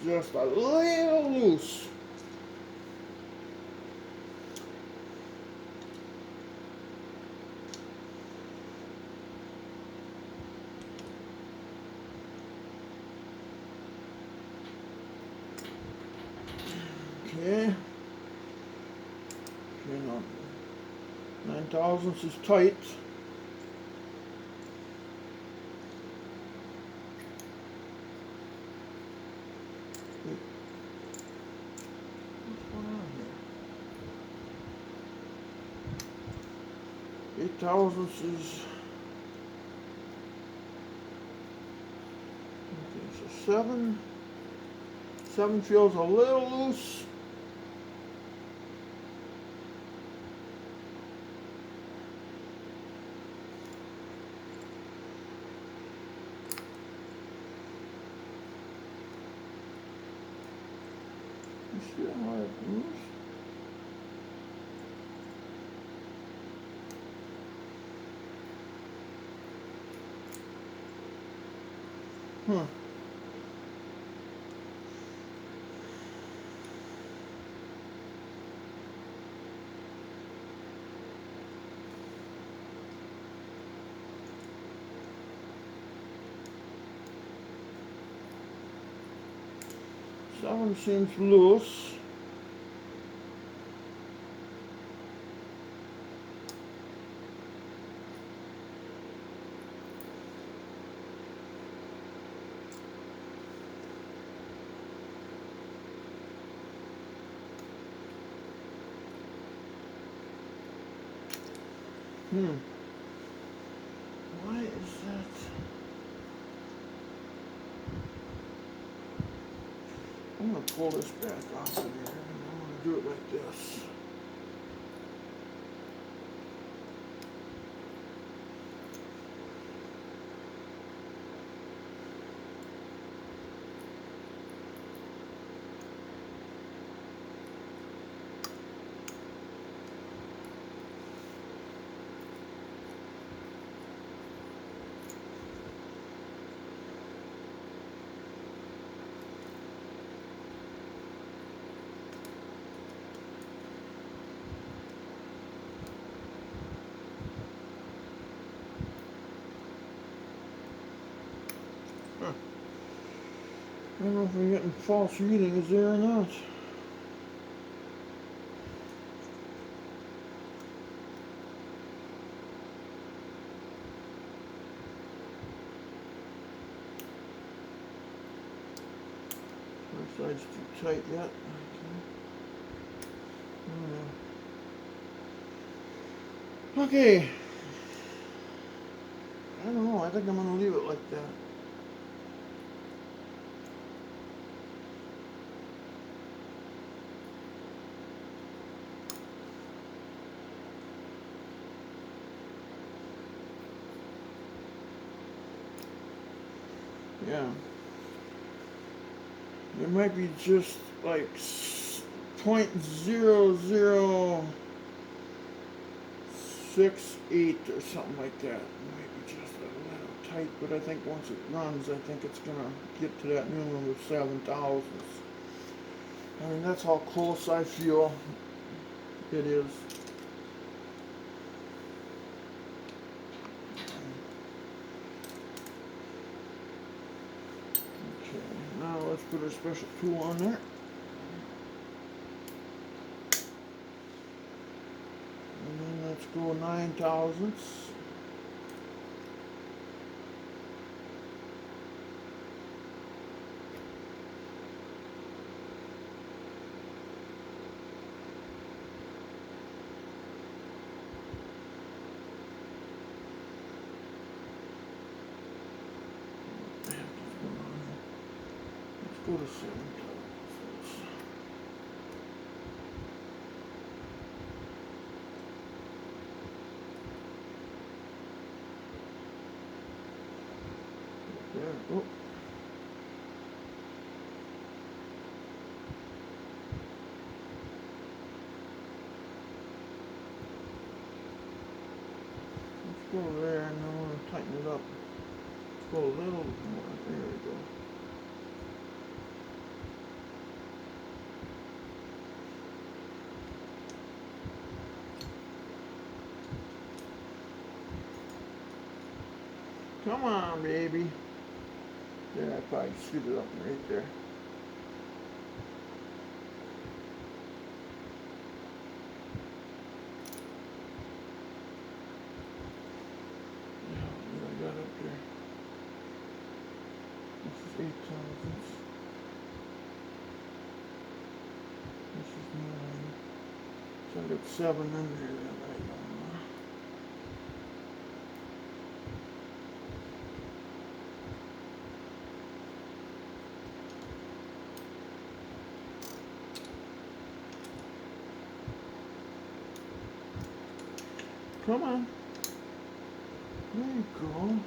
just a little loose. Okay. Okay, now 9 thousandths is tight. What's going on here? 8 thousandths is okay, so 7. 7 feels a little loose. You see how it moves? Huh. Seven seems loose. Why is that? I'm going to pull this back off of here, and I'm going to do it like this. I don't know if we're getting false readings there or not. First side's too tight yet. Okay. I don't know. I think I'm going to leave it like that. Yeah. It might be just like 0.0068 or something like that. It might be just a little tight, but I think once it runs, I think it's going to get to that minimum of 7 thousandths. I mean, that's how close I feel it is. Okay, now let's put our special tool on there. And then let's go 9 thousandths. Go to 7 thousandths. There. Oh. Let's go there, and then we're going to tighten it up. Let's go a little more. There we go. Come on, baby. Yeah, I probably screwed it up right there. Yeah, what I got up there? This is 8 thousandths. This is 9. So I got 7 under here that I don't know. Come on. There you go.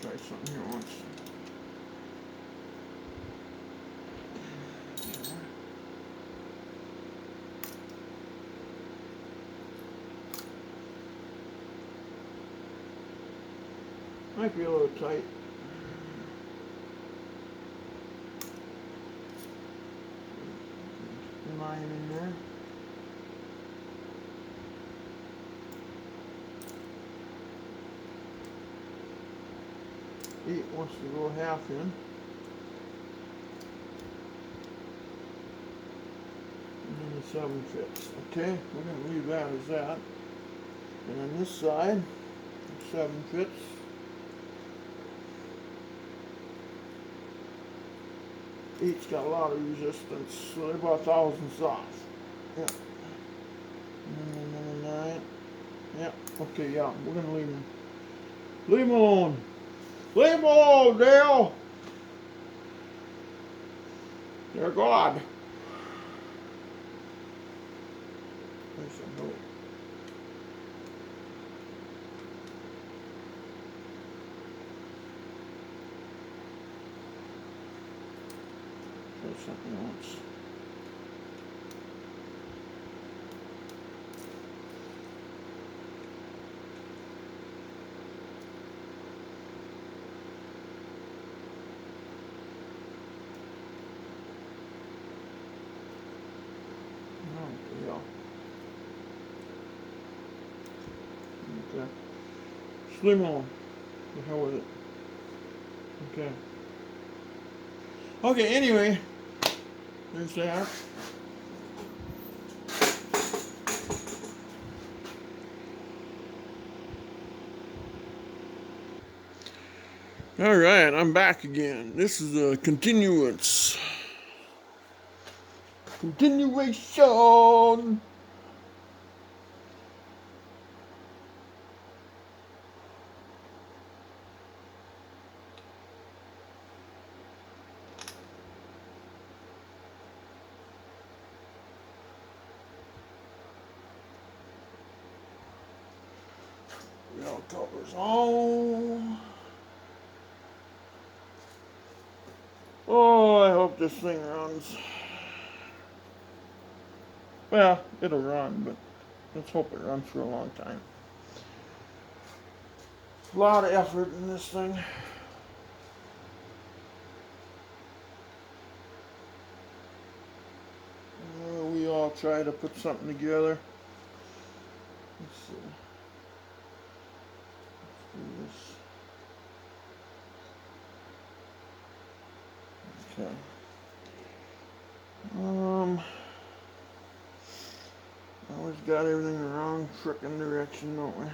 Try something here once. Might be a little tight. Line in there. Eight wants to go half in. And then the 7 fits. Okay, we're going to leave that as that. And on this side, 7 fits. 8's got a lot of resistance, so they're about thousandths off. Yeah. And then 9. Yeah, okay, yeah, we're going to leave them. Leave them alone. Leave them alone, Dale. They're God. There's a note. Try something else. Yeah. Okay. Slim on. The hell with it. Okay. Okay, anyway. There's that. Alright, I'm back again. This is a continuance. Continuation! Rail covers on. Oh, I hope this thing runs. Well, it'll run, but let's hope it runs for a long time. A lot of effort in this thing. We all try to put something together. Let's see. Let's do this. Okay. Always got everything the wrong frickin' direction, don't we?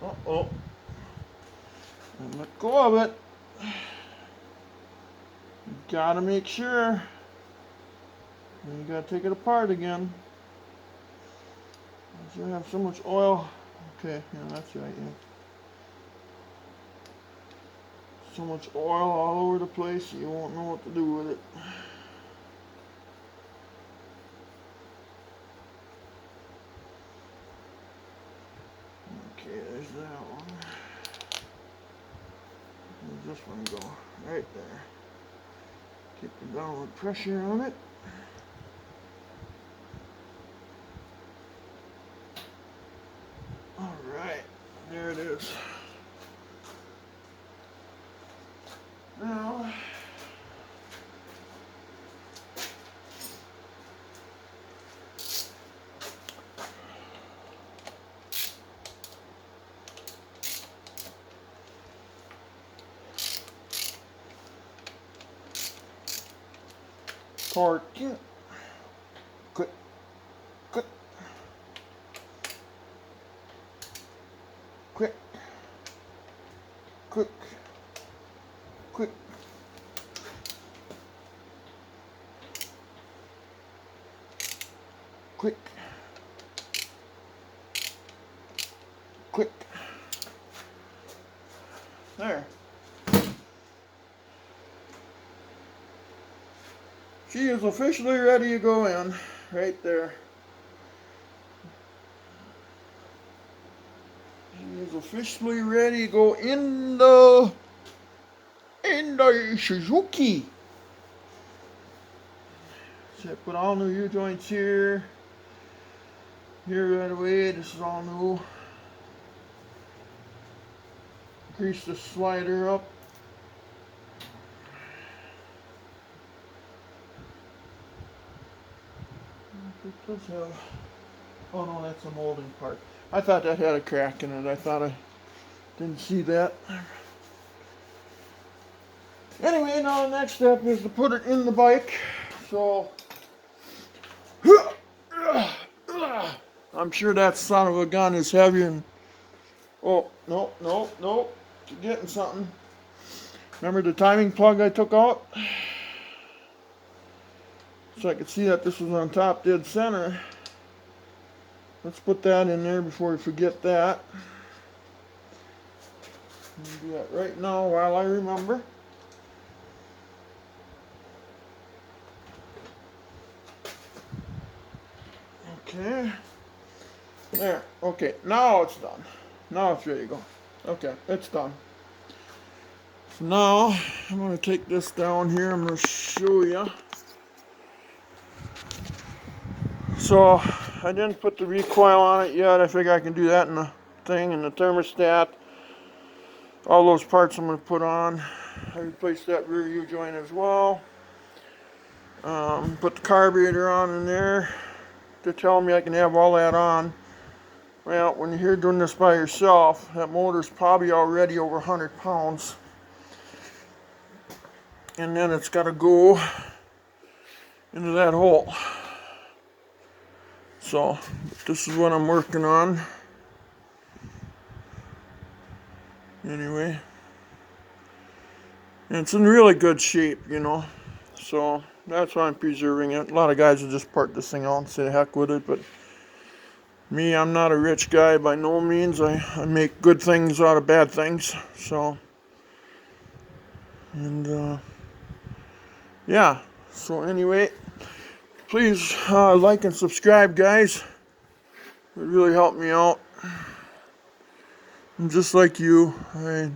Uh-oh. And let go of it. You gotta make sure. And you gotta take it apart again. You have so much oil. Okay, yeah, that's right, yeah. So much oil all over the place, you won't know what to do with it. that one. Where's this one go? Right there. Keep the downward pressure on it. Alright, there it is. Now, torque it. Quick, quick, quick, quick, quick. Quick, quick. There. She is officially ready to go in, right there. She is officially ready to go in the Suzuki. So I put all new U-joints here. Here right away, this is all new. Grease the slider up. It does have, oh no, that's a molding part. I thought that had a crack in it. I thought I didn't see that. Anyway, now the next step is to put it in the bike. So, I'm sure that son of a gun is heavier than, oh, no, you're getting something. Remember the timing plug I took out? So I could see that this was on top dead center. Let's put that in there before we forget that. I'll do that right now while I remember. Okay. There. Okay. Now it's done. Now it's ready to go. Okay. It's done. So now I'm going to take this down here. I'm going to show you. So I didn't put the recoil on it yet. I figure I can do that in the thing, and the thermostat. All those parts I'm going to put on. I replaced that rear U-joint as well. Put the carburetor on in there. They're telling me I can have all that on. Well, when you're here doing this by yourself, that motor's probably already over 100 pounds. And then it's got to go into that hole. So, this is what I'm working on. Anyway. And it's in really good shape, you know. So, that's why I'm preserving it. A lot of guys will just part this thing out and say heck with it, but me, I'm not a rich guy by no means. I make good things out of bad things. So, and yeah. So anyway, please like and subscribe, guys. It would really help me out. And just like you, I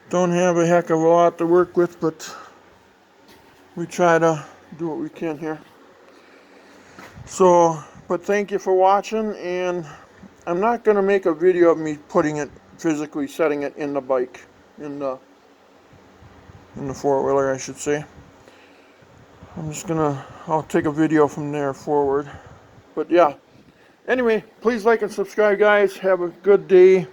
don't have a heck of a lot to work with, but we try to do what we can here. So, but thank you for watching, and I'm not going to make a video of me putting it, physically setting it in the bike, in the four-wheeler, I should say. I'll take a video from there forward. But yeah, anyway, please like and subscribe, guys. Have a good day.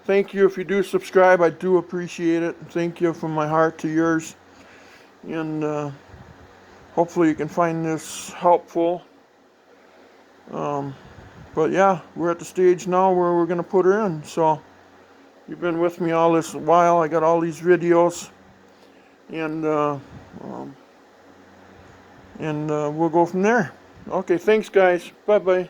Thank you if you do subscribe. I do appreciate it. Thank you from my heart to yours. And hopefully you can find this helpful. But yeah, we're at the stage now where we're going to put her in. So you've been with me all this while. I got all these videos. And we'll go from there. Okay, thanks, guys. Bye-bye.